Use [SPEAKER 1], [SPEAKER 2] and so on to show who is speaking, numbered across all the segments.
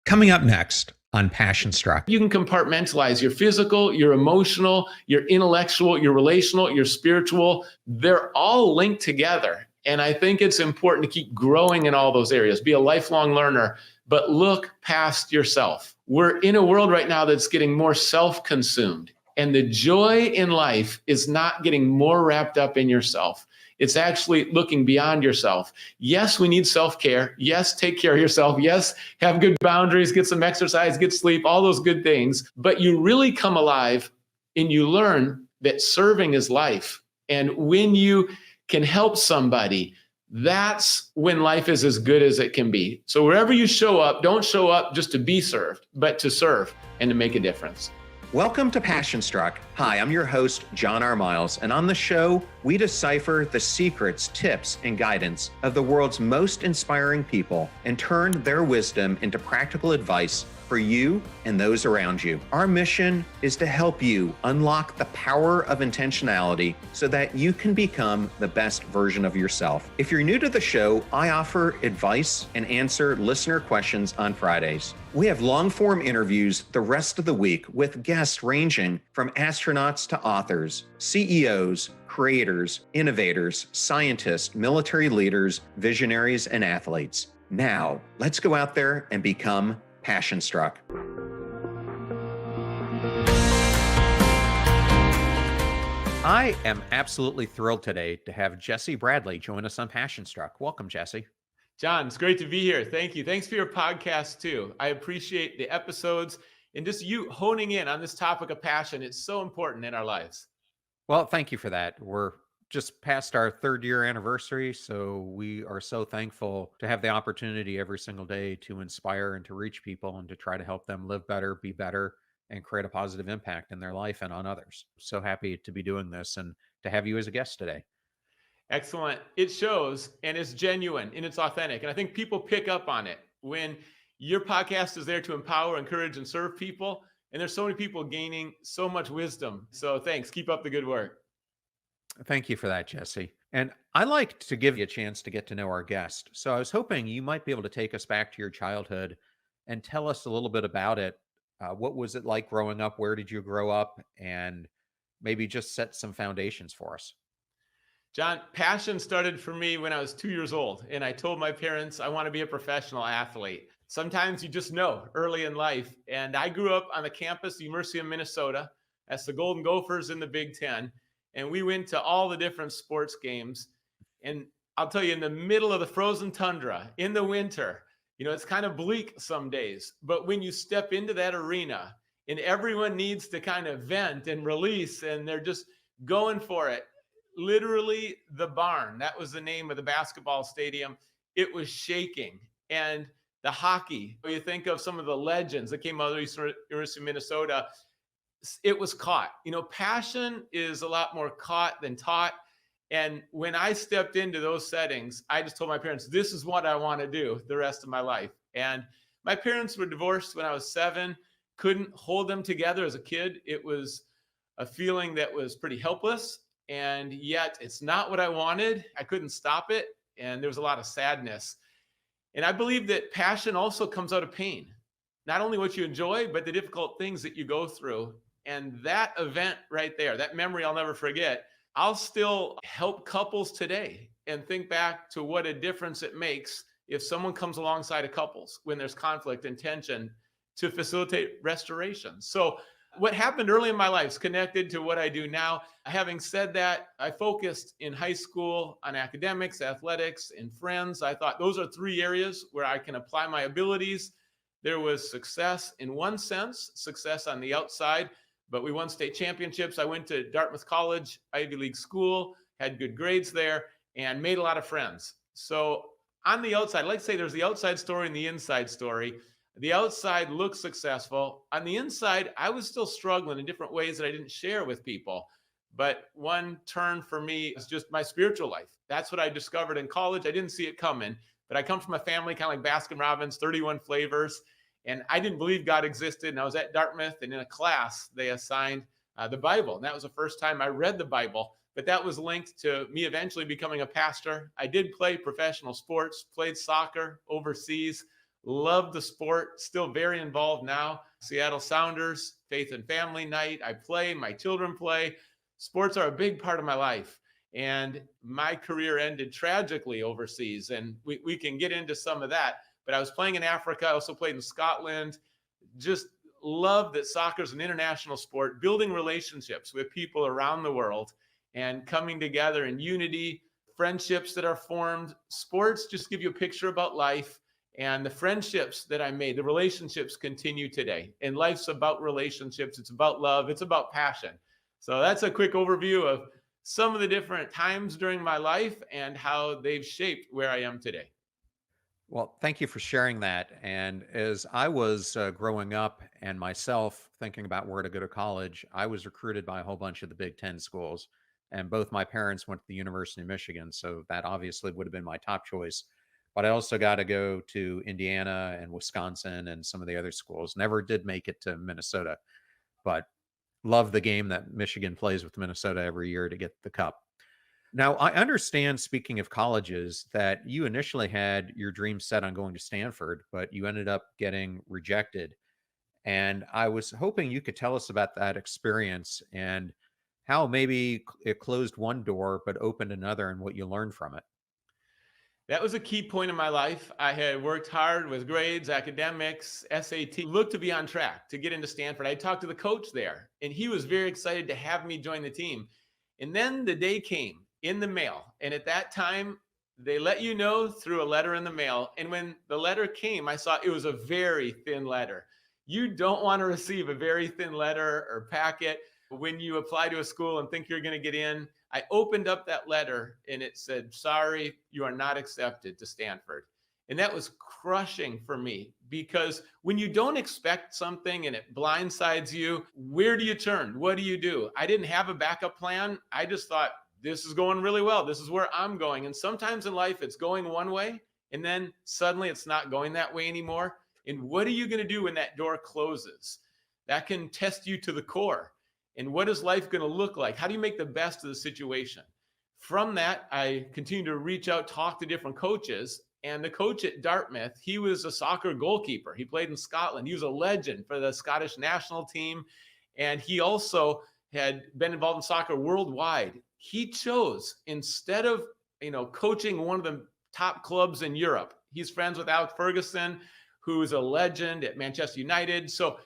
[SPEAKER 1] Coming up next on Passion Struck.
[SPEAKER 2] You can compartmentalize your physical, your emotional, your intellectual, your relational, your spiritual. They're all linked together. And I think it's important to keep growing in all those areas. Be a lifelong learner, but look past yourself. We're in a world right now that's getting more self-consumed. And the joy in life is not getting more wrapped up in yourself. It's actually looking beyond yourself. Yes, we need self-care. Yes, take care of yourself. Yes, have good boundaries, get some exercise, get sleep, all those good things. But you really come alive and you learn that serving is life. And when you can help somebody, that's when life is as good as it can be. So wherever you show up, don't show up just to be served, but to serve and to make a difference.
[SPEAKER 1] Welcome to Passion Struck. Hi, I'm your host, John R. Miles, and on the show, we decipher the secrets, tips, and guidance of the world's most inspiring people and turn their wisdom into practical advice for you and those around you. Our mission is to help you unlock the power of intentionality so that you can become the best version of yourself. If you're new to the show, I offer advice and answer listener questions on Fridays. We have long-form interviews the rest of the week with guests ranging from astronauts to authors, CEOs, creators, innovators, scientists, military leaders, visionaries, and athletes. Now, let's go out there and become Passion Struck. I am absolutely thrilled today to have Jesse Bradley join us on Passion Struck. Welcome, Jesse.
[SPEAKER 2] John, it's great to be here. Thank you. Thanks for your podcast too. I appreciate the episodes and just you honing in on this topic of passion. It's so important in our lives.
[SPEAKER 1] Well, thank you for that. We're just past our 3rd year anniversary, so we are so thankful to have the opportunity every single day to inspire and to reach people and to try to help them live better, be better, and create a positive impact in their life and on others. So happy to be doing this and to have you as a guest today.
[SPEAKER 2] Excellent. It shows and it's genuine and it's authentic. And I think people pick up on it when your podcast is there to empower, encourage, and serve people. And there's so many people gaining so much wisdom. So thanks. Keep up the good work.
[SPEAKER 1] Thank you for that, Jesse. And I like to give you a chance to get to know our guest. So I was hoping you might be able to take us back to your childhood and tell us a little bit about it. What was it like growing up? Where did you grow up? And maybe just set some foundations for us.
[SPEAKER 2] John, passion started for me when I was 2 years old. And I told my parents, I want to be a professional athlete. Sometimes you just know early in life. And I grew up on the campus of the University of Minnesota. That's the Golden Gophers in the Big Ten. And we went to all the different sports games. And I'll tell you, in the middle of the frozen tundra, in the winter, it's kind of bleak some days. But when you step into that arena and everyone needs to kind of vent and release, and they're just going for it, literally the barn, that was the name of the basketball stadium, it was shaking. And the hockey, you think of some of the legends that came out of the University of Minnesota, it was caught. Passion is a lot more caught than taught. And when I stepped into those settings, I just told my parents, this is what I want to do the rest of my life. And my parents were divorced when I was 7, couldn't hold them together as a kid. It was a feeling that was pretty helpless. And yet it's not what I wanted. I couldn't stop it. And there was a lot of sadness. And I believe that passion also comes out of pain. Not only what you enjoy, but the difficult things that you go through. And that event right there, that memory I'll never forget, I'll still help couples today and think back to what a difference it makes if someone comes alongside of couples when there's conflict and tension to facilitate restoration. So what happened early in my life is connected to what I do now. Having said that, I focused in high school on academics, athletics, and friends. I thought those are 3 areas where I can apply my abilities. There was success in one sense, success on the outside, but we won state championships. I went to Dartmouth College, Ivy League school, had good grades there, and made a lot of friends. So on the outside, I'd like to say there's the outside story and the inside story. The outside looked successful. On the inside, I was still struggling in different ways that I didn't share with people. But one turn for me is just my spiritual life. That's what I discovered in college. I didn't see it coming, but I come from a family kind of like Baskin Robbins, 31 flavors. And I didn't believe God existed. And I was at Dartmouth, and in a class, they assigned the Bible. And that was the first time I read the Bible. But that was linked to me eventually becoming a pastor. I did play professional sports, played soccer overseas, Love the sport, still very involved now. Seattle Sounders, Faith and Family Night. I play, my children play. Sports are a big part of my life. And my career ended tragically overseas. And we can get into some of that. But I was playing in Africa. I also played in Scotland. Just love that soccer is an international sport, building relationships with people around the world and coming together in unity, friendships that are formed. Sports just give you a picture about life. And the friendships that I made, the relationships continue today. And life's about relationships. It's about love. It's about passion. So that's a quick overview of some of the different times during my life and how they've shaped where I am today.
[SPEAKER 1] Well, thank you for sharing that. And as I was growing up and myself thinking about where to go to college, I was recruited by a whole bunch of the Big Ten schools. And both my parents went to the University of Michigan. So that obviously would have been my top choice. But I also got to go to Indiana and Wisconsin and some of the other schools. Never did make it to Minnesota, but love the game that Michigan plays with Minnesota every year to get the cup. Now, I understand, speaking of colleges, that you initially had your dream set on going to Stanford, but you ended up getting rejected. And I was hoping you could tell us about that experience and how maybe it closed one door but opened another and what you learned from it.
[SPEAKER 2] That was a key point in my life. I had worked hard with grades, academics, SAT, looked to be on track to get into Stanford. I talked to the coach there, and he was very excited to have me join the team. And then the day came in the mail. And at that time, they let you know through a letter in the mail. And when the letter came, I saw it was a very thin letter. You don't want to receive a very thin letter or packet when you apply to a school and think you're going to get in. I opened up that letter and it said, sorry, you are not accepted to Stanford. And that was crushing for me because when you don't expect something and it blindsides you, where do you turn? What do you do? I didn't have a backup plan. I just thought, this is going really well. This is where I'm going. And sometimes in life, it's going one way and then suddenly it's not going that way anymore. And what are you going to do when that door closes? That can test you to the core. And what is life going to look like? How do you make the best of the situation? From that, I continued to reach out, talk to different coaches. And the coach at Dartmouth, he was a soccer goalkeeper. He played in Scotland. He was a legend for the Scottish national team. And he also had been involved in soccer worldwide. He chose, instead of coaching one of the top clubs in Europe, he's friends with Alex Ferguson, who is a legend at Manchester United. So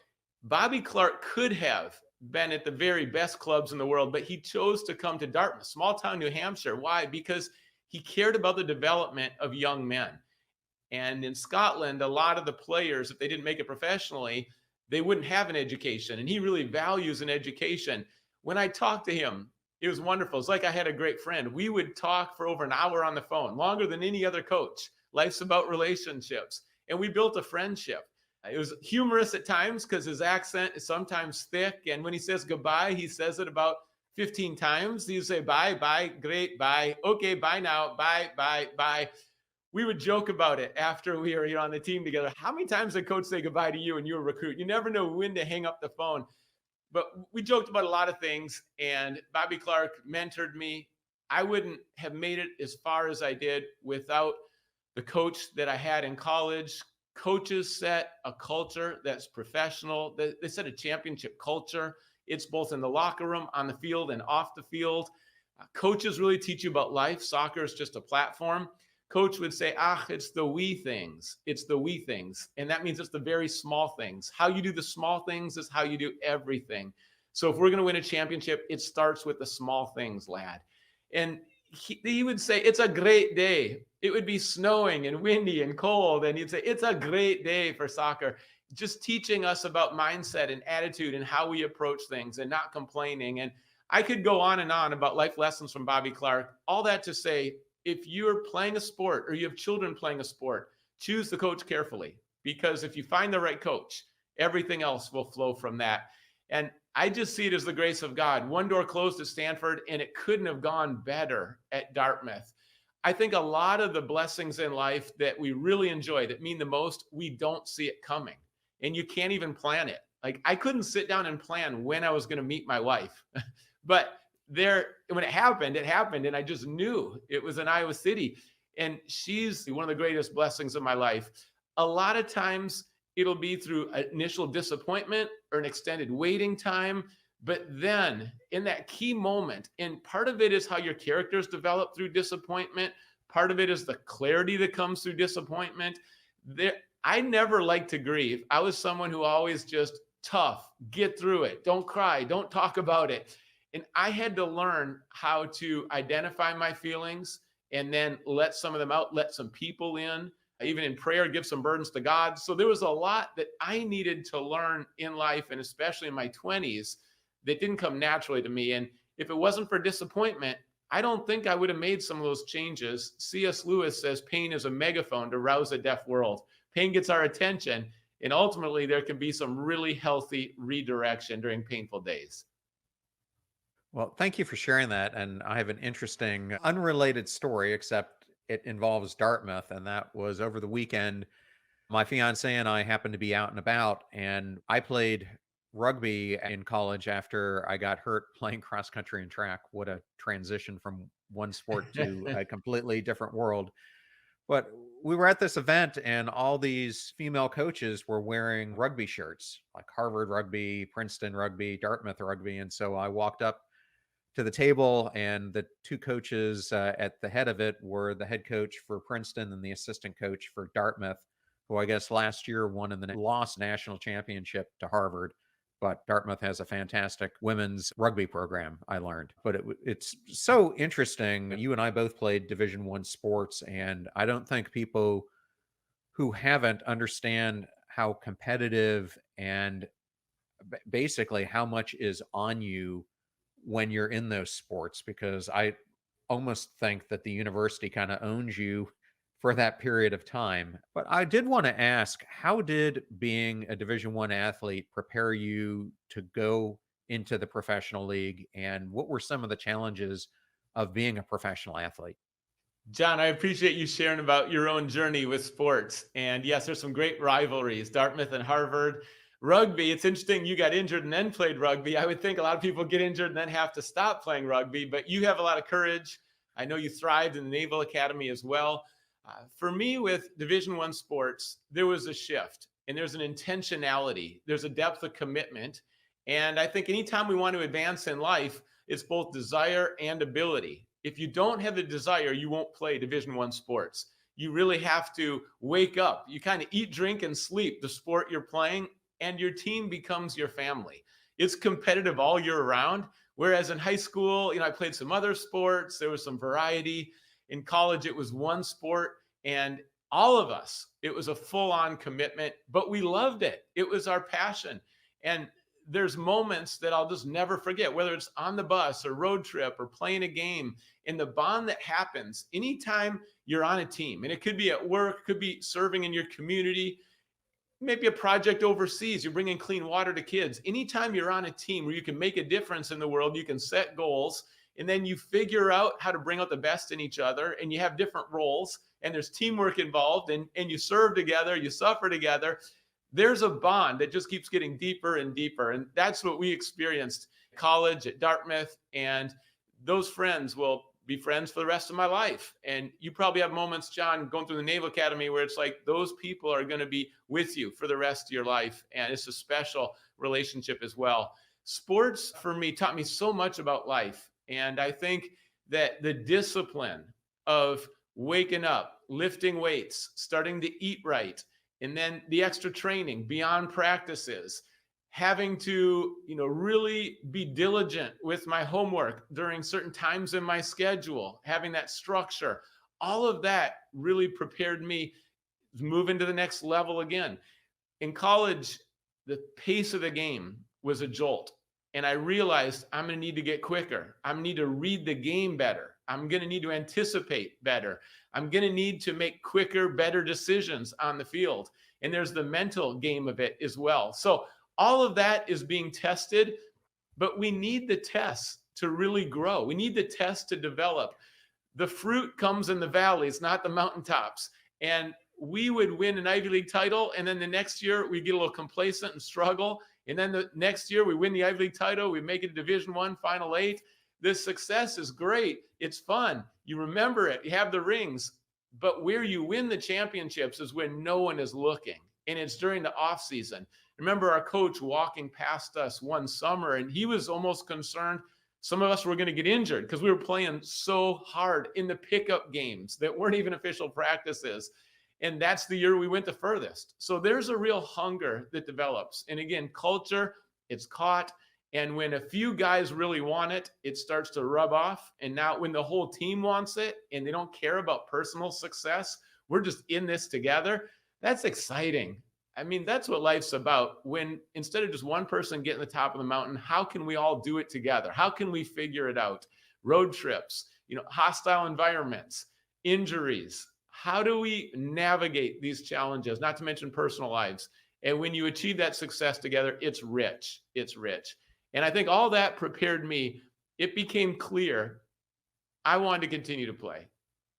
[SPEAKER 2] Bobby Clark could have been at the very best clubs in the world, but he chose to come to Dartmouth, small town New Hampshire. Why? Because he cared about the development of young men. And in Scotland, a lot of the players, if they didn't make it professionally, they wouldn't have an education. And he really values an education. When I talked to him, it was wonderful. It's like I had a great friend. We would talk for over an hour on the phone, longer than any other coach. Life's about relationships. And we built a friendship. It was humorous at times because his accent is sometimes thick. And when he says goodbye, he says it about 15 times. He'd say, bye, bye, great, bye. Okay, bye now, bye, bye, bye. We would joke about it after we were on the team together. How many times did coach say goodbye to you and you were a recruit? You never know when to hang up the phone. But we joked about a lot of things. And Bobby Clark mentored me. I wouldn't have made it as far as I did without the coach that I had in college. Coaches set a culture that's professional. They set a championship culture. It's both in the locker room, on the field, and off the field. Coaches really teach you about life. Soccer is just a platform. Coach would say, it's the wee things. It's the wee things. And that means it's the very small things. How you do the small things is how you do everything. So if we're going to win a championship, it starts with the small things, lad. And he would say, it's a great day. It would be snowing and windy and cold. And he'd say, it's a great day for soccer. Just teaching us about mindset and attitude and how we approach things and not complaining. And I could go on and on about life lessons from Bobby Clark. All that to say, if you're playing a sport or you have children playing a sport, choose the coach carefully. Because if you find the right coach, everything else will flow from that. And I just see it as the grace of God. One door closed at Stanford, and it couldn't have gone better at Dartmouth. I think a lot of the blessings in life that we really enjoy, that mean the most, we don't see it coming. And you can't even plan it. Like, I couldn't sit down and plan when I was going to meet my wife. But when it happened, and I just knew it was in Iowa City. And she's one of the greatest blessings of my life. a lot of times it'll be through initial disappointment or an extended waiting time. But then in that key moment, and part of it is how your characters develop through disappointment. Part of it is the clarity that comes through disappointment. There, I never liked to grieve. I was someone who always just tough, get through it, don't cry, don't talk about it. And I had to learn how to identify my feelings and then let some of them out, let some people in, even in prayer, give some burdens to God. So there was a lot that I needed to learn in life, and especially in my 20s, that didn't come naturally to me. And if it wasn't for disappointment, I don't think I would have made some of those changes. C.S. Lewis says pain is a megaphone to rouse a deaf world. Pain gets our attention, and ultimately there can be some really healthy redirection during painful days.
[SPEAKER 1] Well, thank you for sharing that. And I have an interesting, unrelated story, except it involves Dartmouth. And that was over the weekend. My fiance and I happened to be out and about, and I played rugby in college after I got hurt playing cross country and track. What a transition from one sport to a completely different world. But we were at this event, and all these female coaches were wearing rugby shirts, like Harvard rugby, Princeton rugby, Dartmouth rugby. And so I walked up to the table, and the two coaches at the head of it were the head coach for Princeton and the assistant coach for Dartmouth, who I guess last year won in the lost national championship to Harvard. But Dartmouth has a fantastic women's rugby program, I learned. But it's so interesting. You and I both played Division I sports, and I don't think people who haven't understand how competitive and basically how much is on you when you're in those sports, because I almost think that the university kind of owns you for that period of time. But I did want to ask, how did being a Division I athlete prepare you to go into the professional league, and what were some of the challenges of being a professional athlete?
[SPEAKER 2] John, I appreciate you sharing about your own journey with sports. And yes, there's some great rivalries, Dartmouth and Harvard. Rugby, it's interesting you got injured and then played rugby. I would think a lot of people get injured and then have to stop playing rugby, but you have a lot of courage. I know you thrived in the Naval Academy as well. For me, with Division I sports, there was a shift, and there's an intentionality. There's a depth of commitment. And I think anytime we want to advance in life, it's both desire and ability. If you don't have the desire, you won't play Division I sports. You really have to wake up. You kind of eat, drink, and sleep the sport you're playing, and your team becomes your family. It's competitive all year round. Whereas in high school, I played some other sports. There was some variety. In college, it was one sport, and all of us, it was a full-on commitment, but we loved it. It was our passion. And there's moments that I'll just never forget, whether it's on the bus or road trip or playing a game, and the bond that happens anytime you're on a team. And it could be at work, could be serving in your community, maybe a project overseas, you're bringing clean water to kids. Anytime you're on a team where you can make a difference in the world, you can set goals, and then you figure out how to bring out the best in each other, and you have different roles, and there's teamwork involved, and you serve together, you suffer together. There's a bond that just keeps getting deeper and deeper. And that's what we experienced at college, at Dartmouth. And those friends will be friends for the rest of my life. And you probably have moments, John, going through the Naval Academy where it's like those people are going to be with you for the rest of your life. And it's a special relationship as well. Sports for me taught me so much about life. And I think that the discipline of waking up, lifting weights, starting to eat right, and then the extra training beyond practices, having to, really be diligent with my homework during certain times in my schedule, having that structure, all of that really prepared me to move into the next level again. In college, the pace of the game was a jolt. And I realized I'm going to need to get quicker. I'm going to need to read the game better. I'm going to need to anticipate better. I'm going to need to make quicker, better decisions on the field. And there's the mental game of it as well. So all of that is being tested, but we need the tests to really grow. We need the tests to develop. The fruit comes in the valleys, not the mountaintops. And we would win an Ivy League title, and then the next year we get a little complacent and struggle. And then the next year we win the Ivy League title, we make it Division I Final Eight. This success is great. It's fun. You remember it. You have the rings. But where you win the championships is when no one is looking, and it's during the off season. Remember our coach walking past us one summer, and he was almost concerned some of us were going to get injured because we were playing so hard in the pickup games that weren't even official practices. And that's the year we went the furthest. So there's a real hunger that develops. And again, culture, it's caught. And when a few guys really want it, it starts to rub off. And now when the whole team wants it and they don't care about personal success, we're just in this together. That's exciting. I mean, that's what life's about. When instead of just one person getting the top of the mountain, how can we all do it together? How can we figure it out? Road trips, hostile environments, injuries. How do we navigate these challenges, not to mention personal lives? And when you achieve that success together, it's rich. It's rich. And I think all that prepared me. It became clear I wanted to continue to play.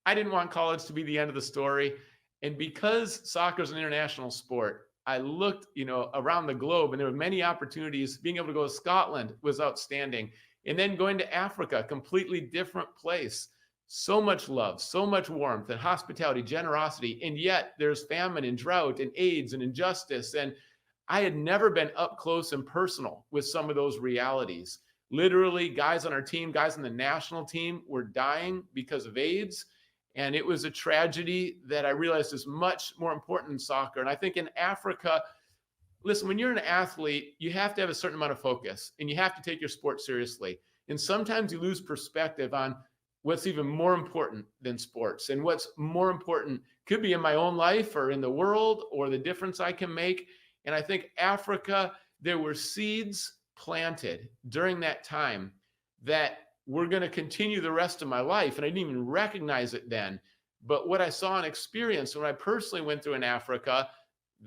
[SPEAKER 2] I didn't want college to be the end of the story. And because soccer is an international sport, I looked, around the globe, and there were many opportunities. Being able to go to Scotland was outstanding. And then going to Africa, completely different place. So much love, so much warmth and hospitality, generosity. And yet there's famine and drought and AIDS and injustice. And I had never been up close and personal with some of those realities. Literally, guys on our team, guys on the national team were dying because of AIDS. And it was a tragedy that I realized is much more important in soccer. And I think in Africa, listen, when you're an athlete, you have to have a certain amount of focus and you have to take your sport seriously. And sometimes you lose perspective on what's even more important than sports, and what's more important could be in my own life or in the world or the difference I can make. And I think Africa, there were seeds planted during that time that we're going to continue the rest of my life. And I didn't even recognize it then. But what I saw and experienced when I personally went through in Africa,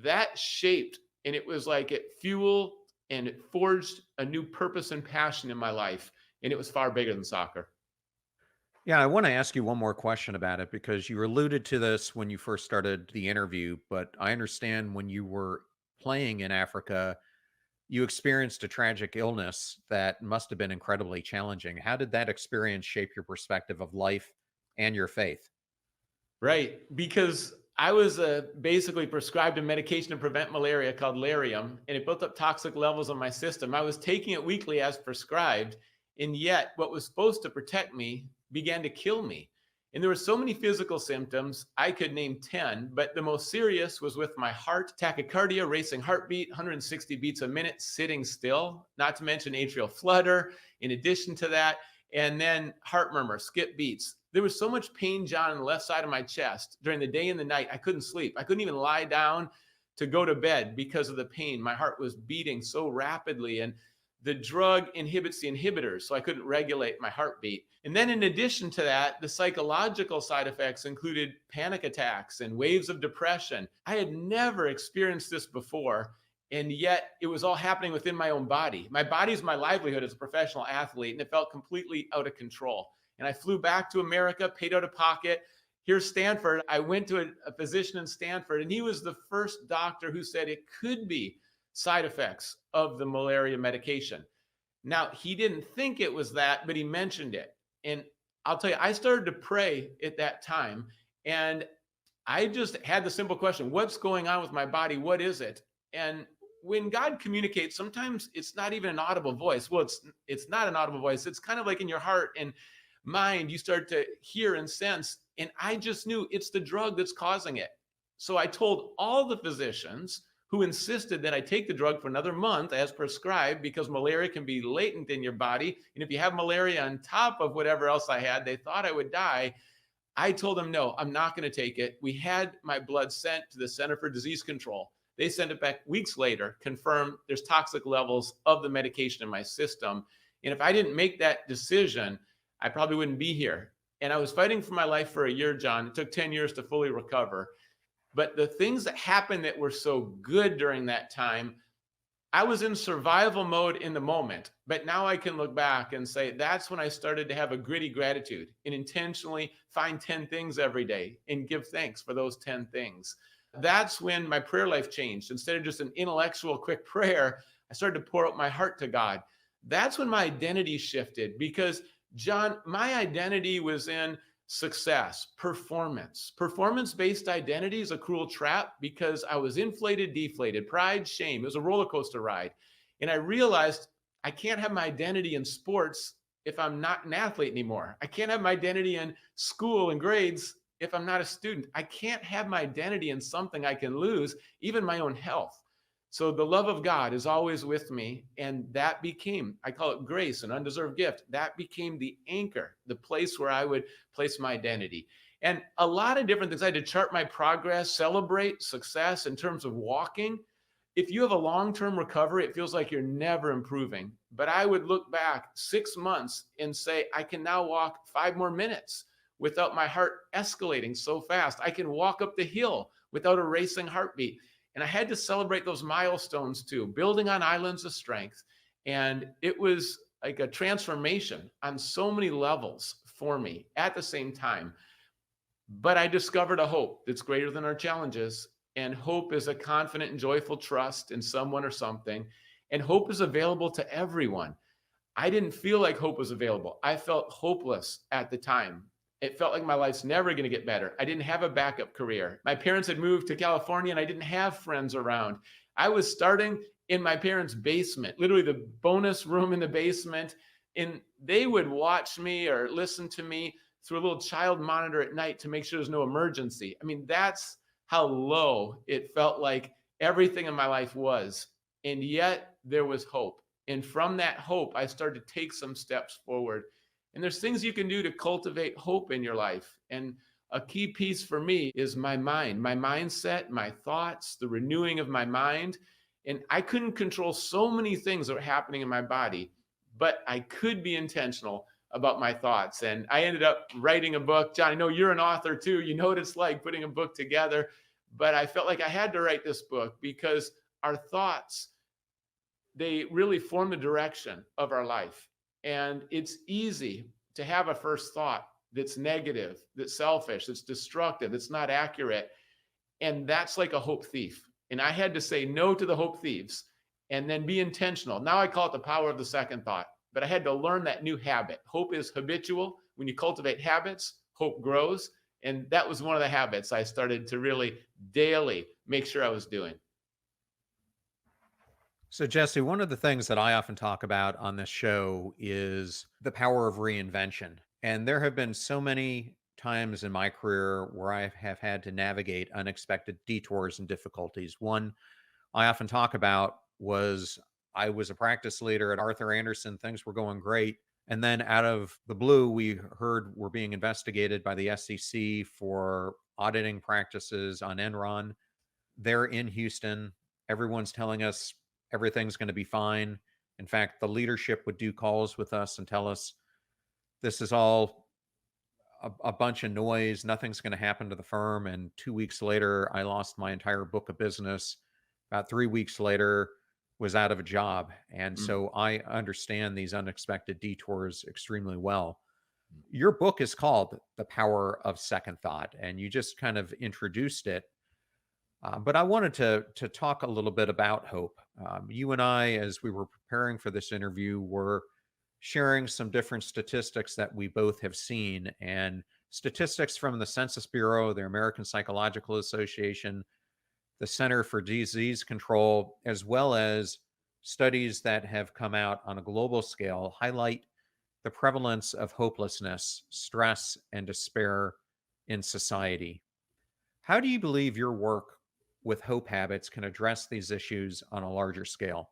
[SPEAKER 2] that shaped, and it was like it fueled and it forged a new purpose and passion in my life. And it was far bigger than soccer.
[SPEAKER 1] Yeah, I want to ask you one more question about it because you alluded to this when you first started the interview, but I understand when you were playing in Africa, you experienced a tragic illness that must have been incredibly challenging. How did that experience shape your perspective of life and your faith?
[SPEAKER 2] Right. Because I was basically prescribed a medication to prevent malaria called Lariam, and it built up toxic levels in my system. I was taking it weekly as prescribed, and yet what was supposed to protect me began to kill me. And there were so many physical symptoms, I could name 10, but the most serious was with my heart, tachycardia, racing heartbeat, 160 beats a minute, sitting still, not to mention atrial flutter in addition to that, and then heart murmur, skip beats. There was so much pain, John, on the left side of my chest during the day and the night. I couldn't sleep. I couldn't even lie down to go to bed because of the pain. My heart was beating so rapidly, and the drug inhibits the inhibitors, so I couldn't regulate my heartbeat. And then in addition to that, the psychological side effects included panic attacks and waves of depression. I had never experienced this before, and yet it was all happening within my own body. My body's my livelihood as a professional athlete, and it felt completely out of control. And I flew back to America, paid out of pocket. Here's Stanford. I went to a physician in Stanford, and he was the first doctor who said it could be side effects of the malaria medication. Now, he didn't think it was that, but he mentioned it. And I'll tell you, I started to pray at that time, and I just had the simple question, what's going on with my body? What is it? And when God communicates, sometimes it's not even an audible voice. Well, it's not an audible voice. It's kind of like in your heart and mind, you start to hear and sense. And I just knew it's the drug that's causing it. So I told all the physicians who insisted that I take the drug for another month as prescribed, because malaria can be latent in your body. And if you have malaria on top of whatever else I had, they thought I would die. I told them, no, I'm not going to take it. We had my blood sent to the Center for Disease Control. They sent it back weeks later, confirmed there's toxic levels of the medication in my system. And if I didn't make that decision, I probably wouldn't be here. And I was fighting for my life for a year, John. It took 10 years to fully recover. But the things that happened that were so good during that time, I was in survival mode in the moment. But now I can look back and say, that's when I started to have a gritty gratitude and intentionally find 10 things every day and give thanks for those 10 things. That's when my prayer life changed. Instead of just an intellectual quick prayer, I started to pour out my heart to God. That's when my identity shifted, because John, my identity was in success, performance-based identity is a cruel trap because I was inflated, deflated, pride, shame. It was a roller coaster ride. And I realized I can't have my identity in sports if I'm not an athlete anymore. I can't have my identity in school and grades if I'm not a student. I can't have my identity in something I can lose, even my own health. So the love of God is always with me. And that became, I call it grace, an undeserved gift. That became the anchor, the place where I would place my identity. And a lot of different things. I had to chart my progress, celebrate success in terms of walking. If you have a long-term recovery, it feels like you're never improving. But I would look back 6 months and say, I can now walk 5 more minutes without my heart escalating so fast. I can walk up the hill without a racing heartbeat. And I had to celebrate those milestones too, building on islands of strength. And it was like a transformation on so many levels for me at the same time. But I discovered a hope that's greater than our challenges. And hope is a confident and joyful trust in someone or something. And hope is available to everyone. I didn't feel like hope was available. I felt hopeless at the time. It felt like my life's never going to get better. I didn't have a backup career. My parents had moved to California and I didn't have friends around. I was starting in my parents' basement, literally the bonus room in the basement. And they would watch me or listen to me through a little child monitor at night to make sure there's no emergency. I mean, that's how low it felt like everything in my life was. And yet there was hope. And from that hope, I started to take some steps forward. And there's things you can do to cultivate hope in your life. And a key piece for me is my mind, my mindset, my thoughts, the renewing of my mind. And I couldn't control so many things that were happening in my body, but I could be intentional about my thoughts. And I ended up writing a book. John, I know you're an author too. You know what it's like putting a book together. But I felt like I had to write this book because our thoughts, they really form the direction of our life. And it's easy to have a first thought that's negative, that's selfish, that's destructive, that's not accurate. And that's like a hope thief. And I had to say no to the hope thieves and then be intentional. Now I call it the power of the second thought. But I had to learn that new habit. Hope is habitual. When you cultivate habits, hope grows. And that was one of the habits I started to really daily make sure I was doing.
[SPEAKER 1] So, Jesse, one of the things that I often talk about on this show is the power of reinvention. And there have been so many times in my career where I have had to navigate unexpected detours and difficulties. One I often talk about was I was a practice leader at Arthur Andersen. Things were going great. And then out of the blue, we heard we're being investigated by the SEC for auditing practices on Enron. They're in Houston. Everyone's telling us everything's going to be fine. In fact, the leadership would do calls with us and tell us this is all a bunch of noise. Nothing's going to happen to the firm. And 2 weeks later, I lost my entire book of business. About 3 weeks later, was out of a job. And so I understand these unexpected detours extremely well. Your book is called The Power of Second Thought, and you just kind of introduced it. But I wanted to talk a little bit about hope. You and I, as we were preparing for this interview, were sharing some different statistics that we both have seen, and statistics from the Census Bureau, the American Psychological Association, the Center for Disease Control, as well as studies that have come out on a global scale, highlight the prevalence of hopelessness, stress, and despair in society. How do you believe your work with hope habits can address these issues on a larger scale?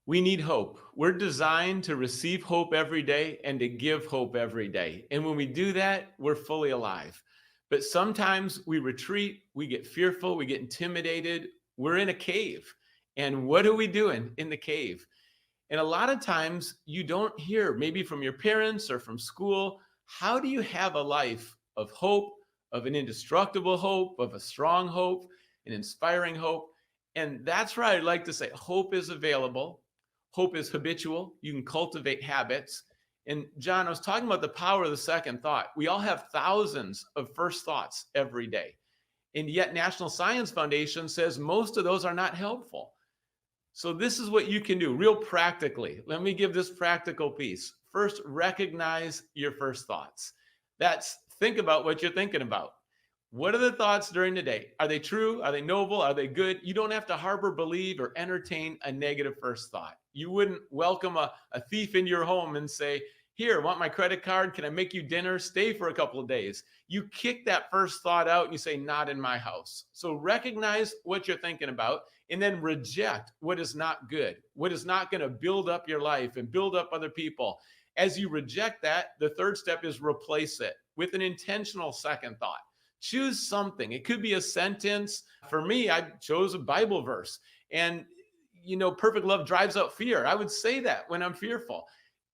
[SPEAKER 2] We need hope. We're designed to receive hope every day and to give hope every day. And when we do that, we're fully alive. But sometimes we retreat, we get fearful, we get intimidated. We're in a cave. And what are we doing in the cave? And a lot of times you don't hear, maybe from your parents or from school, how do you have a life of hope, of an indestructible hope, of a strong hope, an inspiring hope? And that's where I'd like to say hope is available. Hope is habitual. You can cultivate habits. And John, I was talking about the power of the second thought. We all have thousands of first thoughts every day. And yet National Science Foundation says most of those are not helpful. So this is what you can do real practically. Let me give this practical piece. First, recognize your first thoughts. That's think about what you're thinking about. What are the thoughts during the day? Are they true? Are they noble? Are they good? You don't have to harbor, believe, or entertain a negative first thought. You wouldn't welcome a thief into your home and say, here, want my credit card? Can I make you dinner? Stay for a couple of days. You kick that first thought out and you say, not in my house. So recognize what you're thinking about and then reject what is not good, what is not going to build up your life and build up other people. As you reject that, the third step is replace it with an intentional second thought. Choose something. It could be a sentence. For me, I chose a Bible verse. And, perfect love drives out fear. I would say that when I'm fearful.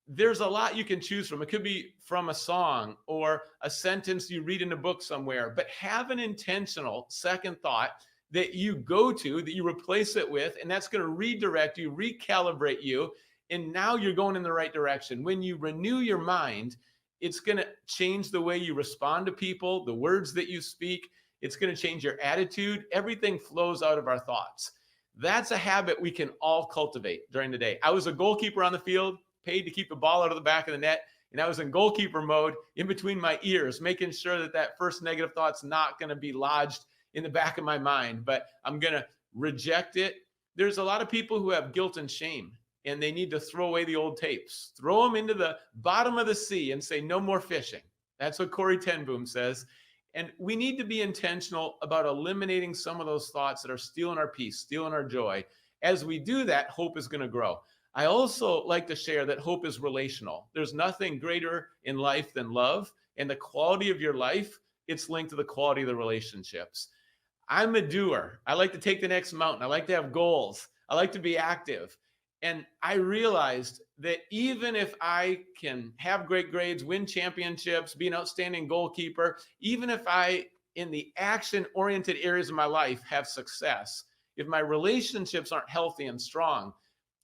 [SPEAKER 2] There's a lot you can choose from. It could be from a song or a sentence you read in a book somewhere, but have an intentional second thought that you go to, that you replace it with, and that's going to redirect you, recalibrate you. And now you're going in the right direction. When you renew your mind, it's going to change the way you respond to people, the words that you speak. It's going to change your attitude. Everything flows out of our thoughts. That's a habit we can all cultivate during the day. I was a goalkeeper on the field, paid to keep the ball out of the back of the net. And I was in goalkeeper mode in between my ears, making sure that first negative thought's not going to be lodged in the back of my mind, but I'm going to reject it. There's a lot of people who have guilt and shame, and they need to throw away the old tapes, throw them into the bottom of the sea and say, no more fishing. That's what Corrie ten Boom says. And we need to be intentional about eliminating some of those thoughts that are stealing our peace, stealing our joy. As we do that, hope is going to grow. I also like to share that hope is relational. There's nothing greater in life than love, and the quality of your life, it's linked to the quality of the relationships. I'm a doer. I like to take the next mountain. I like to have goals. I like to be active. And I realized that even if I can have great grades, win championships, be an outstanding goalkeeper, even if I, in the action-oriented areas of my life, have success, if my relationships aren't healthy and strong,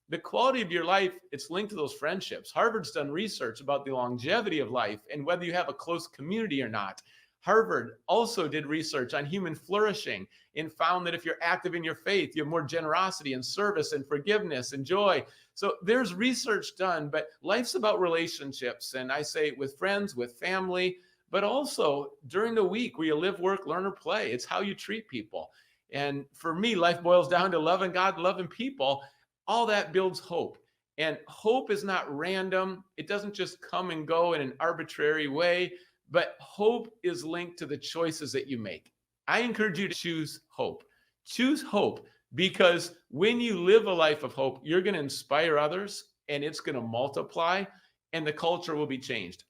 [SPEAKER 2] the quality of your life, it's linked to those friendships. Harvard's done research about the longevity of life and whether you have a close community or not. Harvard also did research on human flourishing and found that if you're active in your faith, you have more generosity and service and forgiveness and joy. So there's research done, but life's about relationships. And I say with friends, with family, but also during the week where you live, work, learn, or play. It's how you treat people. And for me, life boils down to loving God, loving people. All that builds hope. And hope is not random. It doesn't just come and go in an arbitrary way. But hope is linked to the choices that you make. I encourage you to choose hope. Choose hope because when you live a life of hope, you're going to inspire others and it's going to multiply and the culture will be changed.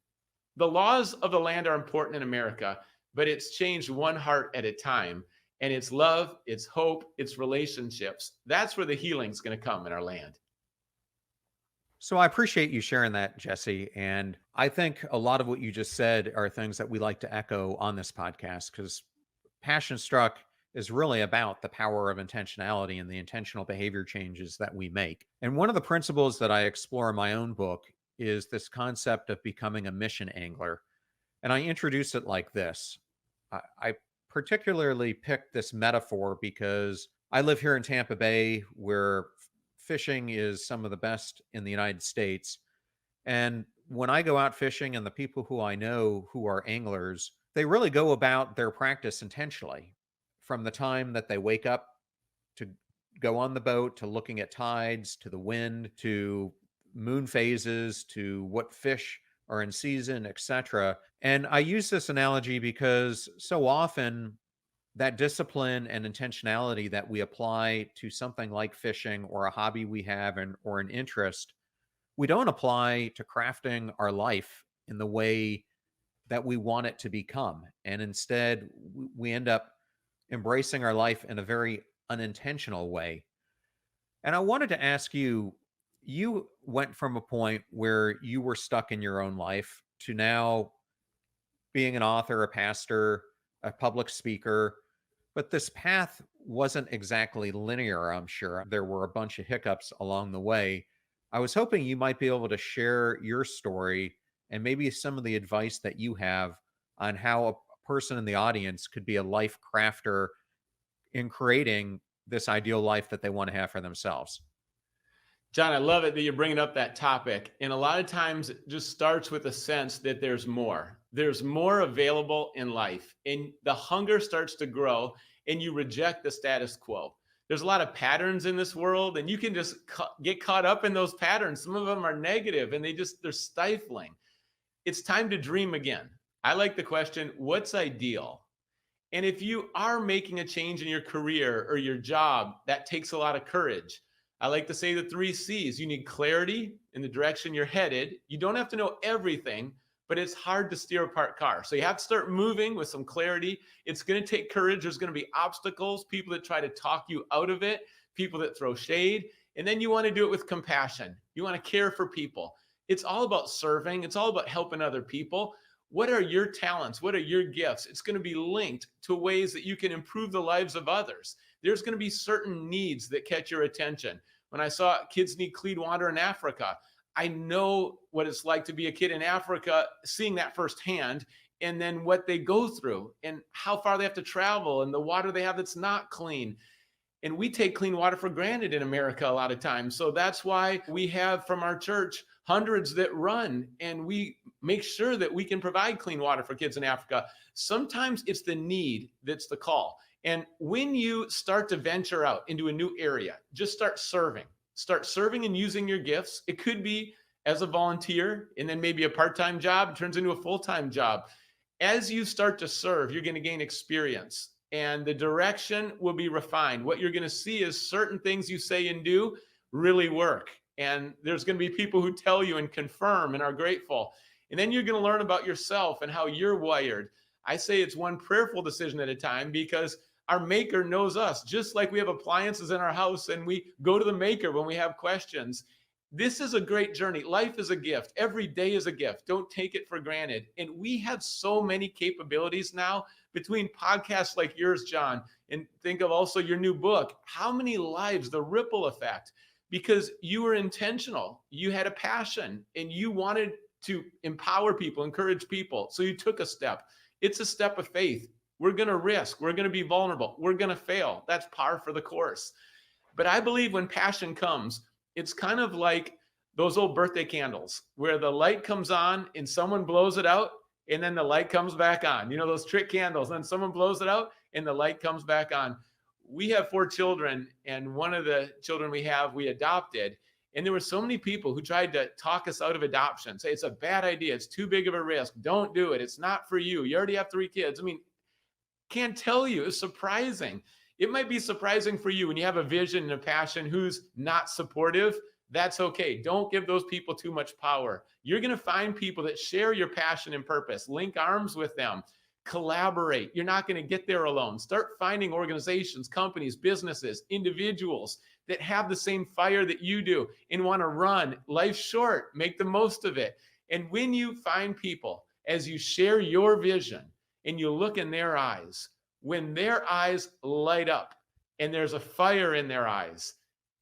[SPEAKER 2] The laws of the land are important in America, but it's changed one heart at a time. And it's love, it's hope, it's relationships. That's where the healing is going to come in our land.
[SPEAKER 1] So I appreciate you sharing that, Jesse. And I think a lot of what you just said are things that we like to echo on this podcast because Passion Struck is really about the power of intentionality and the intentional behavior changes that we make. And one of the principles that I explore in my own book is this concept of becoming a mission angler. And I introduce it like this. I particularly picked this metaphor because I live here in Tampa Bay where fishing is some of the best in the United States. And when I go out fishing and the people who I know who are anglers, they really go about their practice intentionally from the time that they wake up to go on the boat, to looking at tides, to the wind, to moon phases, to what fish are in season, etc. And I use this analogy because so often that discipline and intentionality that we apply to something like fishing or a hobby we have or an interest, we don't apply to crafting our life in the way that we want it to become. And instead, we end up embracing our life in a very unintentional way. And I wanted to ask you, you went from a point where you were stuck in your own life to now being an author, a pastor, a public speaker. But this path wasn't exactly linear, I'm sure. There were a bunch of hiccups along the way. I was hoping you might be able to share your story and maybe some of the advice that you have on how a person in the audience could be a life crafter in creating this ideal life that they want to have for themselves.
[SPEAKER 2] John, I love it that you're bringing up that topic. And a lot of times it just starts with a sense that there's more. there's more available in life, and the hunger starts to grow, and you reject the status quo. There's a lot of patterns in this world, and you can just get caught up in those patterns. Some of them are negative, and they're stifling. It's time to dream again. I like the question, what's ideal? And if you are making a change in your career or your job, that takes a lot of courage. I like to say the 3 C's. You need clarity in the direction you're headed. You don't have to know everything, but it's hard to steer a parked car. So you have to start moving with some clarity. It's going to take courage. There's going to be obstacles, people that try to talk you out of it, people that throw shade. And then you want to do it with compassion. You want to care for people. It's all about serving. It's all about helping other people. What are your talents? What are your gifts? It's going to be linked to ways that you can improve the lives of others. There's going to be certain needs that catch your attention. When I saw kids need clean water in Africa, I know what it's like to be a kid in Africa, seeing that firsthand, and then what they go through and how far they have to travel and the water they have that's not clean. And we take clean water for granted in America a lot of times. So that's why we have from our church hundreds that run, and we make sure that we can provide clean water for kids in Africa. Sometimes it's the need that's the call. And when you start to venture out into a new area, just start serving. Start serving and using your gifts. It could be as a volunteer, and then maybe a part-time job turns into a full-time job. As you start to serve, you're going to gain experience, and the direction will be refined. What you're going to see is certain things you say and do really work. And there's going to be people who tell you and confirm and are grateful. And then you're going to learn about yourself and how you're wired. I say it's one prayerful decision at a time, because our maker knows us, just like we have appliances in our house and we go to the maker when we have questions. This is a great journey. Life is a gift. Every day is a gift. Don't take it for granted. And we have so many capabilities now between podcasts like yours, John, and think of also your new book. How many lives, the ripple effect, because you were intentional. You had a passion and you wanted to empower people, encourage people. So you took a step. It's a step of faith. We're going to risk. We're going to be vulnerable. We're going to fail. That's par for the course. But I believe when passion comes, it's kind of like those old birthday candles where the light comes on and someone blows it out and then the light comes back on. You know, those trick candles, and then someone blows it out and the light comes back on. We have 4 children, and one of the children we adopted. And there were so many people who tried to talk us out of adoption, say it's a bad idea. It's too big of a risk. Don't do it. It's not for you. You already have 3 kids. I mean, can't tell you. It's surprising. It might be surprising for you when you have a vision and a passion who's not supportive. That's okay. Don't give those people too much power. You're going to find people that share your passion and purpose. Link arms with them. Collaborate. You're not going to get there alone. Start finding organizations, companies, businesses, individuals that have the same fire that you do and want to run. Life's short. Make the most of it. And when you find people, as you share your vision and you look in their eyes, when their eyes light up and there's a fire in their eyes,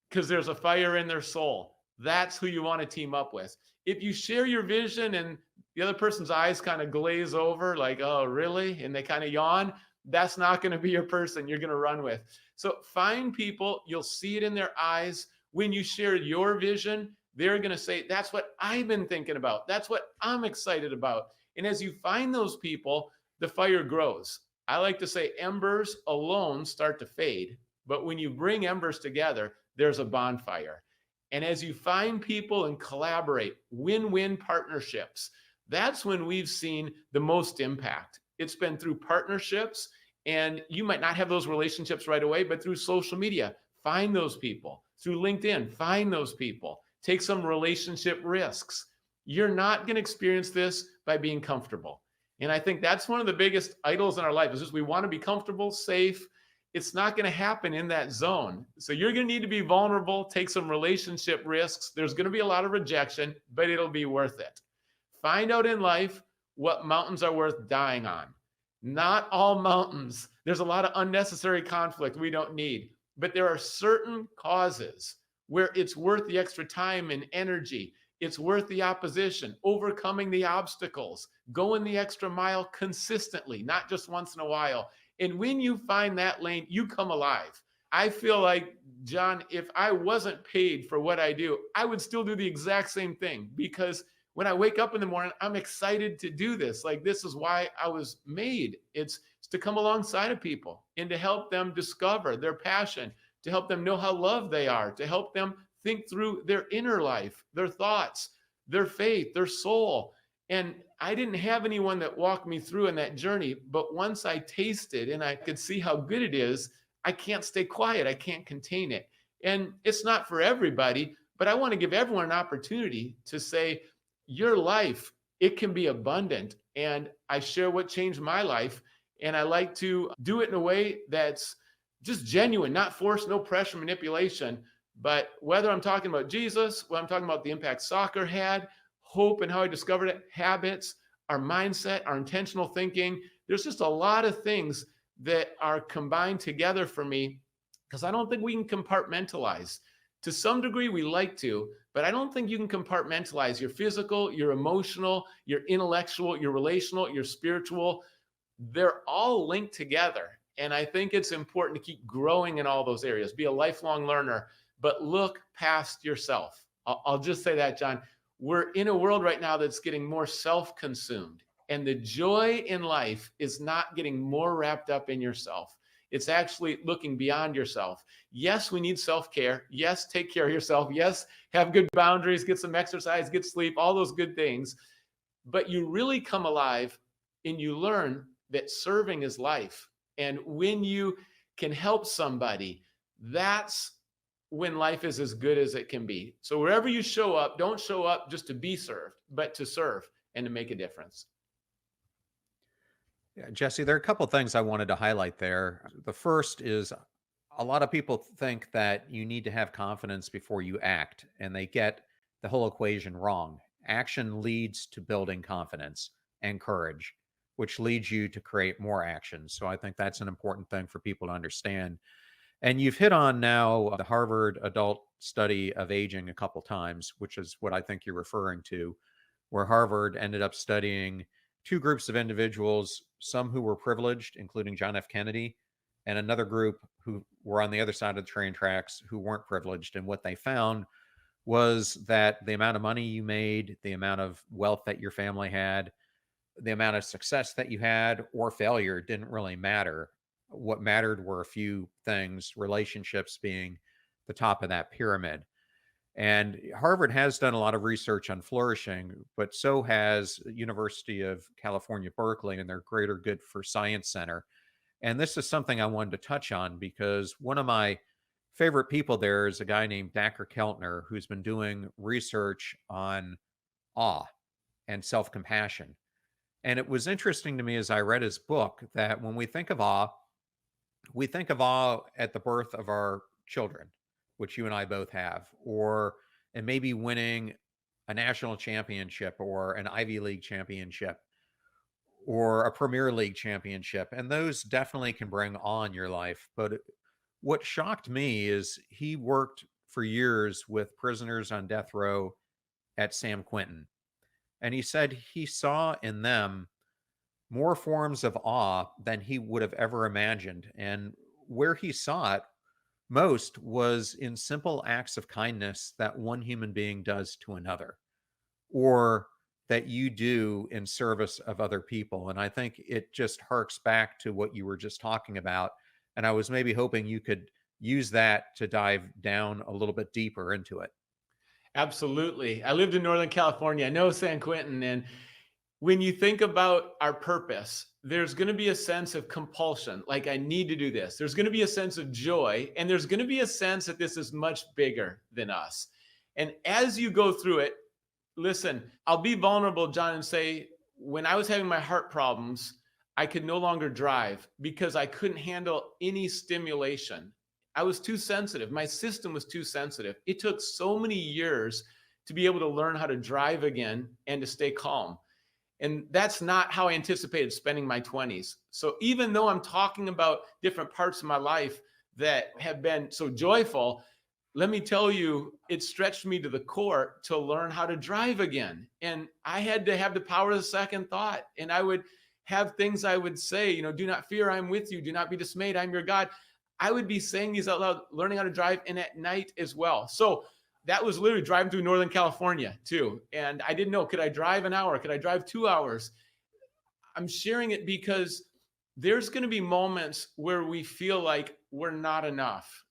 [SPEAKER 2] because there's a fire in their soul, that's who you want to team up with. If you share your vision and the other person's eyes kind of glaze over like, oh, really? And they kind of yawn, that's not going to be your person you're going to run with. So find people, you'll see it in their eyes. When you share your vision, they're going to say, that's what I've been thinking about. That's what I'm excited about. And as you find those people, the fire grows. I like to say embers alone start to fade, but when you bring embers together, there's a bonfire. And as you find people and collaborate, win-win partnerships, that's when we've seen the most impact. It's been through partnerships, and you might not have those relationships right away, but through social media, find those people. Through LinkedIn, find those people. Take some relationship risks. You're not going to experience this by being comfortable. And I think that's one of the biggest idols in our life is just we want to be comfortable, safe. It's not going to happen in that zone. So you're going to need to be vulnerable, take some relationship risks. There's going to be a lot of rejection, but it'll be worth it. Find out in life what mountains are worth dying on. Not all mountains. There's a lot of unnecessary conflict we don't need, but there are certain causes where it's worth the extra time and energy. It's worth the opposition, overcoming the obstacles, going the extra mile consistently, not just once in a while. And when you find that lane, you come alive. I feel like, John, if I wasn't paid for what I do, I would still do the exact same thing, because when I wake up in the morning, I'm excited to do this. Like, this is why I was made. It's to come alongside of people and to help them discover their passion, to help them know how loved they are, to help them think through their inner life, their thoughts, their faith, their soul. And I didn't have anyone that walked me through in that journey, but once I tasted and I could see how good it is, I can't stay quiet. I can't contain it. And it's not for everybody, but I want to give everyone an opportunity to say, your life, it can be abundant. And I share what changed my life. And I like to do it in a way that's just genuine, not forced, no pressure, manipulation. But whether I'm talking about Jesus, whether I'm talking about the impact soccer had, hope and how I discovered it, habits, our mindset, our intentional thinking, there's just a lot of things that are combined together for me, because I don't think we can compartmentalize. To some degree, we like to, but I don't think you can compartmentalize your physical, your emotional, your intellectual, your relational, your spiritual. They're all linked together. And I think it's important to keep growing in all those areas, be a lifelong learner, but look past yourself. I'll just say that, John. We're in a world right now that's getting more self-consumed. And the joy in life is not getting more wrapped up in yourself. It's actually looking beyond yourself. Yes, we need self-care. Yes, take care of yourself. Yes, have good boundaries, get some exercise, get sleep, all those good things. But you really come alive and you learn that serving is life. And when you can help somebody, that's when life is as good as it can be. So wherever you show up, don't show up just to be served, but to serve and to make a difference.
[SPEAKER 1] Yeah, Jesse, there are a couple of things I wanted to highlight there. The first is a lot of people think that you need to have confidence before you act, and they get the whole equation wrong. Action leads to building confidence and courage, which leads you to create more action. So I think that's an important thing for people to understand. And you've hit on now the Harvard adult study of aging a couple times, which is what I think you're referring to, where Harvard ended up studying two groups of individuals, some who were privileged, including John F. Kennedy, and another group who were on the other side of the train tracks who weren't privileged. And what they found was that the amount of money you made, the amount of wealth that your family had, the amount of success that you had or failure didn't really matter. What mattered were a few things, relationships being the top of that pyramid. And Harvard has done a lot of research on flourishing, but so has University of California, Berkeley, and their Greater Good for Science Center. And this is something I wanted to touch on because one of my favorite people there is a guy named Dacher Keltner, who's been doing research on awe and self-compassion. And it was interesting to me as I read his book that when we think of awe, we think of awe at the birth of our children, which you and I both have, and maybe winning a national championship or an Ivy League championship or a Premier League championship. And those definitely can bring awe in your life. But what shocked me is he worked for years with prisoners on death row at San Quentin. And he said he saw in them more forms of awe than he would have ever imagined. And where he saw it most was in simple acts of kindness that one human being does to another, or that you do in service of other people. And I think it just harks back to what you were just talking about. And I was maybe hoping you could use that to dive down a little bit deeper into it.
[SPEAKER 2] Absolutely. I lived in Northern California. I know San Quentin. And when you think about our purpose, there's going to be a sense of compulsion, like I need to do this. There's going to be a sense of joy, and there's going to be a sense that this is much bigger than us. And as you go through it, listen, I'll be vulnerable, John, and say, when I was having my heart problems, I could no longer drive because I couldn't handle any stimulation. I was too sensitive. My system was too sensitive. It took so many years to be able to learn how to drive again and to stay calm. And that's not how I anticipated spending my 20s. So even though I'm talking about different parts of my life that have been so joyful, let me tell you, it stretched me to the core to learn how to drive again. And I had to have the power of the second thought. And I would have things I would say, do not fear, I'm with you. Do not be dismayed, I'm your God. I would be saying these out loud, learning how to drive, and at night as well. So that was literally driving through Northern California too. And I didn't know, could I drive an hour? Could I drive 2 hours? I'm sharing it because there's going to be moments where we feel like we're not enough.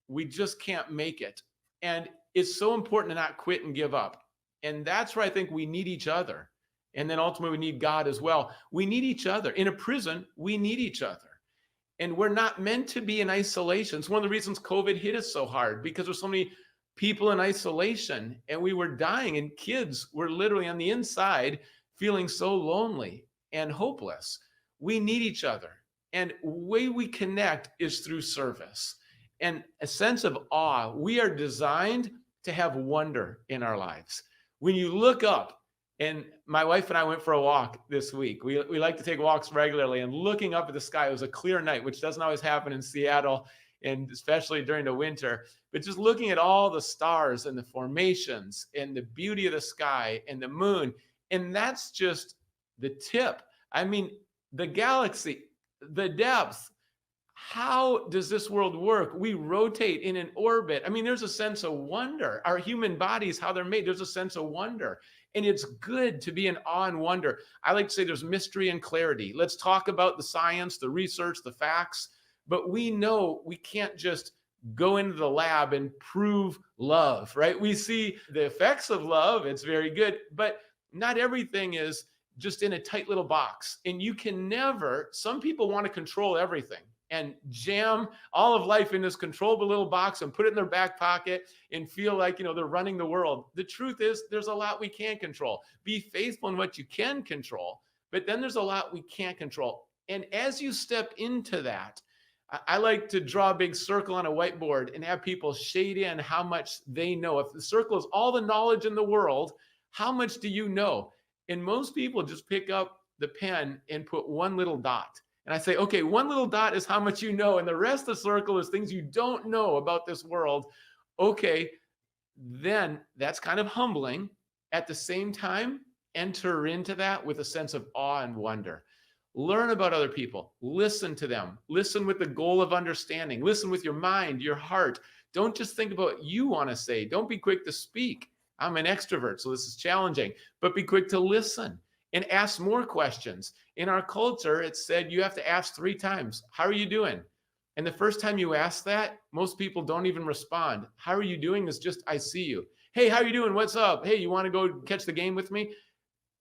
[SPEAKER 2] We just can't make it. And it's so important to not quit and give up. And that's where I think we need each other. And then ultimately, we need God as well. We need each other. In a prison, we need each other. And we're not meant to be in isolation. It's one of the reasons COVID hit us so hard, because there's so many people in isolation and we were dying, and kids were literally on the inside feeling so lonely and hopeless. We need each other. And the way we connect is through service and a sense of awe. We are designed to have wonder in our lives. When you look up, and my wife and I went for a walk this week. We like to take walks regularly, and looking up at the sky, it was a clear night, which doesn't always happen in Seattle, and especially during the winter. But just looking at all the stars and the formations and the beauty of the sky and the moon, and that's just the tip. I mean, the galaxy, the depth. How does this world work? We rotate in an orbit. I mean, there's a sense of wonder. Our human bodies, how they're made, there's a sense of wonder. And it's good to be in awe and wonder. I like to say there's mystery and clarity. Let's talk about the science, the research, the facts, but we know we can't just go into the lab and prove love, right? We see the effects of love. It's very good, but not everything is just in a tight little box. And you can never, some people want to control everything and jam all of life in this controllable little box and put it in their back pocket and feel like, they're running the world. The truth is, there's a lot we can't control. Be faithful in what you can control, but then there's a lot we can't control. And as you step into that, I like to draw a big circle on a whiteboard and have people shade in how much they know. If the circle is all the knowledge in the world, how much do you know? And most people just pick up the pen and put one little dot. And I say, okay, one little dot is how much you know, and the rest of the circle is things you don't know about this world. Okay, then that's kind of humbling. At the same time, enter into that with a sense of awe and wonder. Learn about other people. Listen to them. Listen with the goal of understanding. Listen with your mind, your heart. Don't just think about what you want to say. Don't be quick to speak. I'm an extrovert, so this is challenging, but be quick to listen and ask more questions. In our culture, it's said you have to ask 3 times. How are you doing? And the first time you ask that, most people don't even respond. How are you doing is just, I see you. Hey, how are you doing? What's up? Hey, you want to go catch the game with me?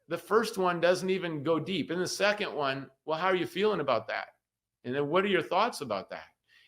[SPEAKER 2] The first one doesn't even go deep. And the second one, well, how are you feeling about that? And then what are your thoughts about that?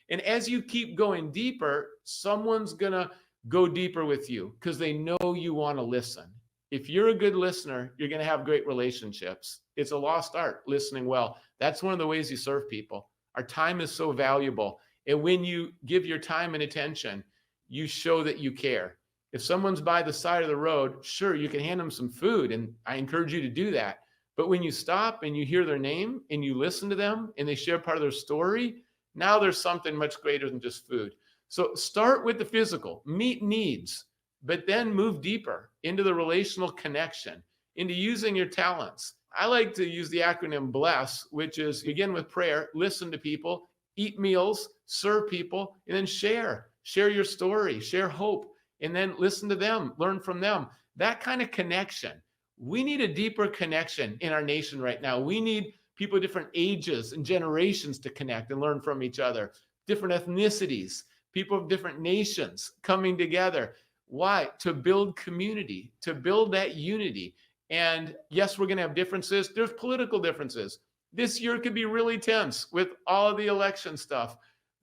[SPEAKER 2] And as you keep going deeper, someone's going to go deeper with you because they know you want to listen. If you're a good listener, you're going to have great relationships. It's a lost art, listening well. That's one of the ways you serve people. Our time is so valuable. And when you give your time and attention, you show that you care. If someone's by the side of the road, sure, you can hand them some food, and I encourage you to do that. But when you stop and you hear their name and you listen to them and they share part of their story, now there's something much greater than just food. So start with the physical, meet needs, but then move deeper into the relational connection, into using your talents. I like to use the acronym BLESS, which is begin with prayer, listen to people, eat meals, serve people, and then share your story, share hope, and then listen to them, learn from them. That kind of connection. We need a deeper connection in our nation right now. We need people of different ages and generations to connect and learn from each other, different ethnicities, people of different nations coming together. Why? To build community, to build that unity. And yes, we're going to have differences. There's political differences. This year could be really tense with all of the election stuff,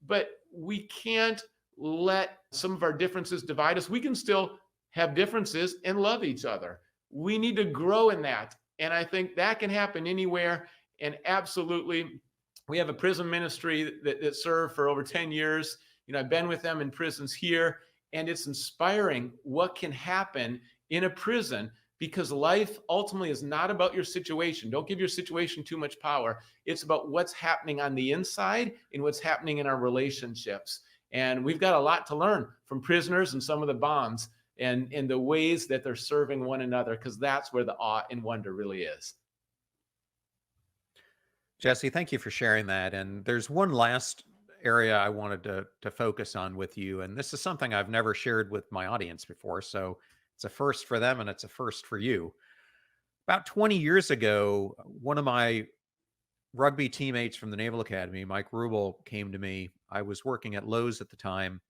[SPEAKER 2] but we can't let some of our differences divide us. We can still have differences and love each other. We need to grow in that. And I think that can happen anywhere. And absolutely, we have a prison ministry that served for over 10 years. I've been with them in prisons here, and it's inspiring what can happen in a prison, because life ultimately is not about your situation. Don't give your situation too much power. It's about what's happening on the inside and what's happening in our relationships. And we've got a lot to learn from prisoners and some of the bonds and the ways that they're serving one another, because that's where the awe and wonder really is.
[SPEAKER 1] Jesse, thank you for sharing that. And there's one last
[SPEAKER 3] area I wanted to focus on with you. And this is something I've never shared with my audience before. So it's a first for them and it's a first for you. About 20 years ago, one of my rugby teammates from the Naval Academy, Mike Rubel, came to me. I was working at Lowe's at the time,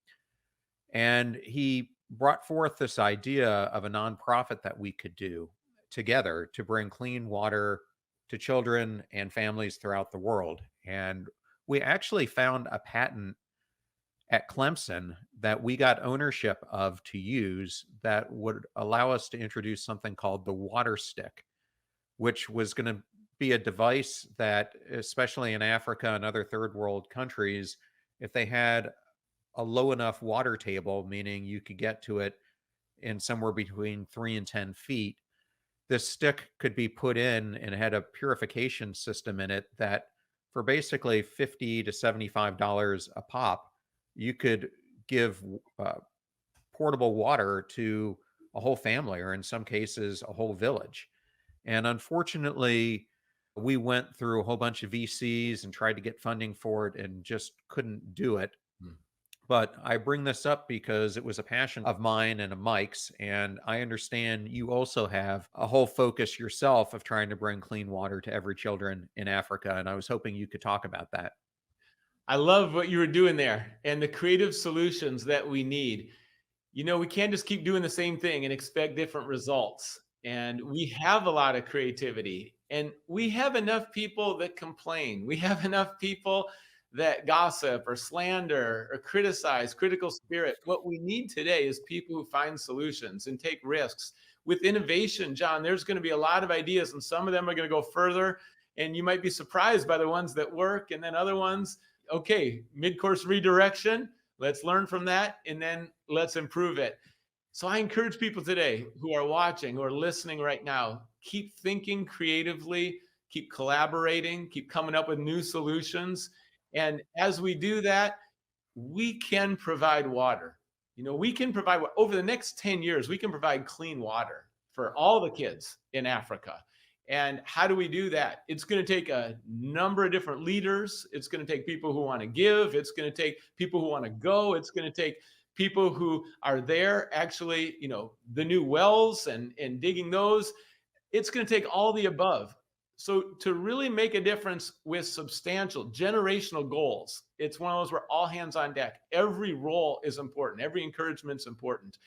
[SPEAKER 3] and he brought forth this idea of a nonprofit that we could do together to bring clean water to children and families throughout the world. And we actually found a patent at Clemson that we got ownership of to use that would allow us to introduce something called the water stick, which was going to be a device that, especially in Africa and other third world countries, if they had a low enough water table, meaning you could get to it in somewhere between 3 and 10 feet, this stick could be put in and it had a purification system in it that for basically $50 to $75 a pop, you could give uh, portable water to a whole family, or in some cases, a whole village. And unfortunately, we went through a whole bunch of VCs and tried to get funding for it and just couldn't do it.
[SPEAKER 2] Hmm.
[SPEAKER 3] But I bring this up because it was a passion of mine and of Mike's. And I understand you also have a whole focus yourself of trying to bring clean water to every children in Africa. And I was hoping you could talk about that.
[SPEAKER 2] I love what you were doing there and the creative solutions that we need. We can't just keep doing the same thing and expect different results. And we have a lot of creativity, and we have enough people that complain. We have enough people that gossip or slander or criticize, critical spirit. What we need today is people who find solutions and take risks. With innovation, John, there's going to be a lot of ideas, and some of them are going to go further. And you might be surprised by the ones that work, and then other ones, okay, mid course redirection. Let's learn from that, and then let's improve it. So I encourage people today who are watching, who are listening right now, keep thinking creatively, keep collaborating, keep coming up with new solutions. And as we do that, we can provide water. We can provide, over the next 10 years, we can provide clean water for all the kids in Africa. And how do we do that? It's going to take a number of different leaders. It's going to take people who want to give. It's going to take people who want to go. It's going to take people who are there actually, the new wells and digging those. It's going to take all the above. So to really make a difference with substantial generational goals, it's one of those where all hands on deck. Every role is important. Every encouragement is important.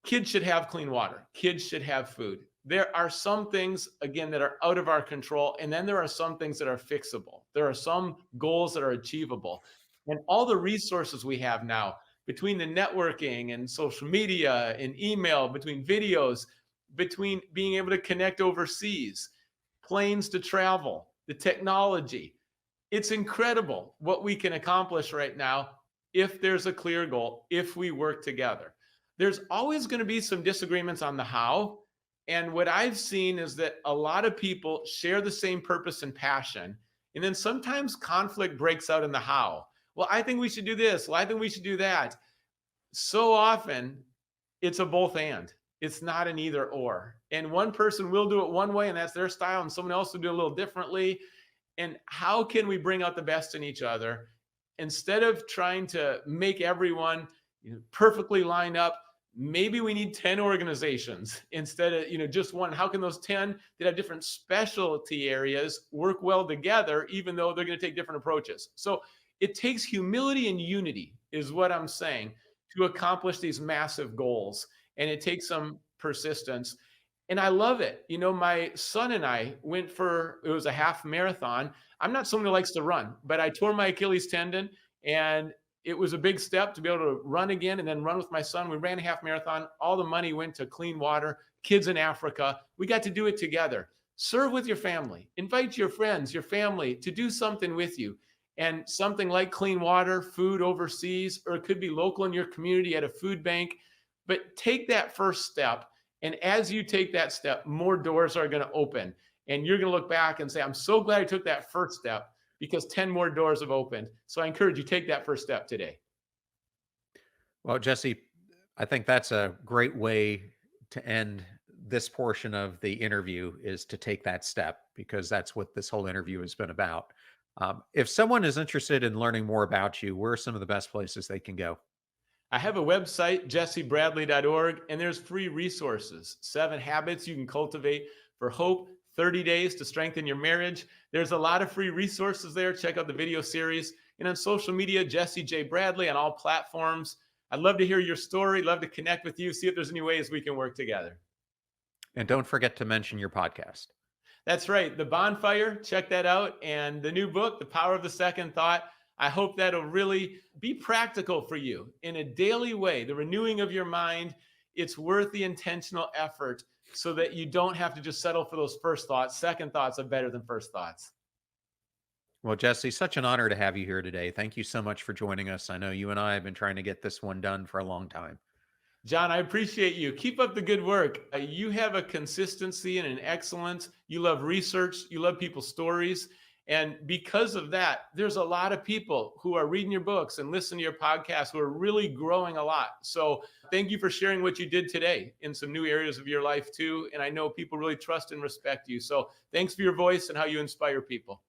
[SPEAKER 2] Kids should have clean water. Kids should have food. There are some things, again, that are out of our control. And then there are some things that are fixable. There are some goals that are achievable. And all the resources we have now, between the networking and social media and email, between videos, between being able to connect overseas, planes to travel, the technology, it's incredible what we can accomplish right now if there's a clear goal, if we work together. There's always going to be some disagreements on the how. And what I've seen is that a lot of people share the same purpose and passion. And then sometimes conflict breaks out in the how. Well, I think we should do this. Well, I think we should do that. So often it's a both and. It's not an either or. And one person will do it one way and that's their style, and someone else will do it a little differently. And how can we bring out the best in each other instead of trying to make everyone perfectly line up? Maybe we need 10 organizations instead of just one. How can those 10 that have different specialty areas work well together, even though they're going to take different approaches? So it takes humility and unity, is what I'm saying, to accomplish these massive goals. And it takes some persistence. And I love it. My son and I went it was a half marathon. I'm not someone who likes to run, but I tore my Achilles tendon, and it was a big step to be able to run again and then run with my son. We ran a half marathon. All the money went to clean water, kids in Africa. We got to do it together. Serve with your family. Invite your friends, your family to do something with you. And something like clean water, food overseas, or it could be local in your community at a food bank. But take that first step. And as you take that step, more doors are going to open. And you're going to look back and say, I'm so glad I took that first step, because 10 more doors have opened. So I encourage you, take that first step today.
[SPEAKER 3] Well, Jesse, I think that's a great way to end this portion of the interview, is to take that step, because that's what this whole interview has been about. If someone is interested in learning more about you, where are some of the best places they can go?
[SPEAKER 2] I have a website, jessebradley.org, and there's free resources, 7 habits you can cultivate for hope, 30 days to strengthen your marriage. There's a lot of free resources there. Check out the video series. And on social media, Jesse J. Bradley on all platforms. I'd love to hear your story, love to connect with you, see if there's any ways we can work together.
[SPEAKER 3] And don't forget to mention your podcast.
[SPEAKER 2] That's right. The Bonfire, check that out. And the new book, The Power of the Second Thought. I hope that'll really be practical for you in a daily way. The renewing of your mind, it's worth the intentional effort so that you don't have to just settle for those first thoughts. Second thoughts are better than first thoughts.
[SPEAKER 3] Well, Jesse, such an honor to have you here today. Thank you so much for joining us. I know you and I have been trying to get this one done for a long time.
[SPEAKER 2] John, I appreciate you. Keep up the good work. You have a consistency and an excellence. You love research. You love people's stories. And because of that, there's a lot of people who are reading your books and listening to your podcast who are really growing a lot. So thank you for sharing what you did today in some new areas of your life too. And I know people really trust and respect you. So thanks for your voice and how you inspire people.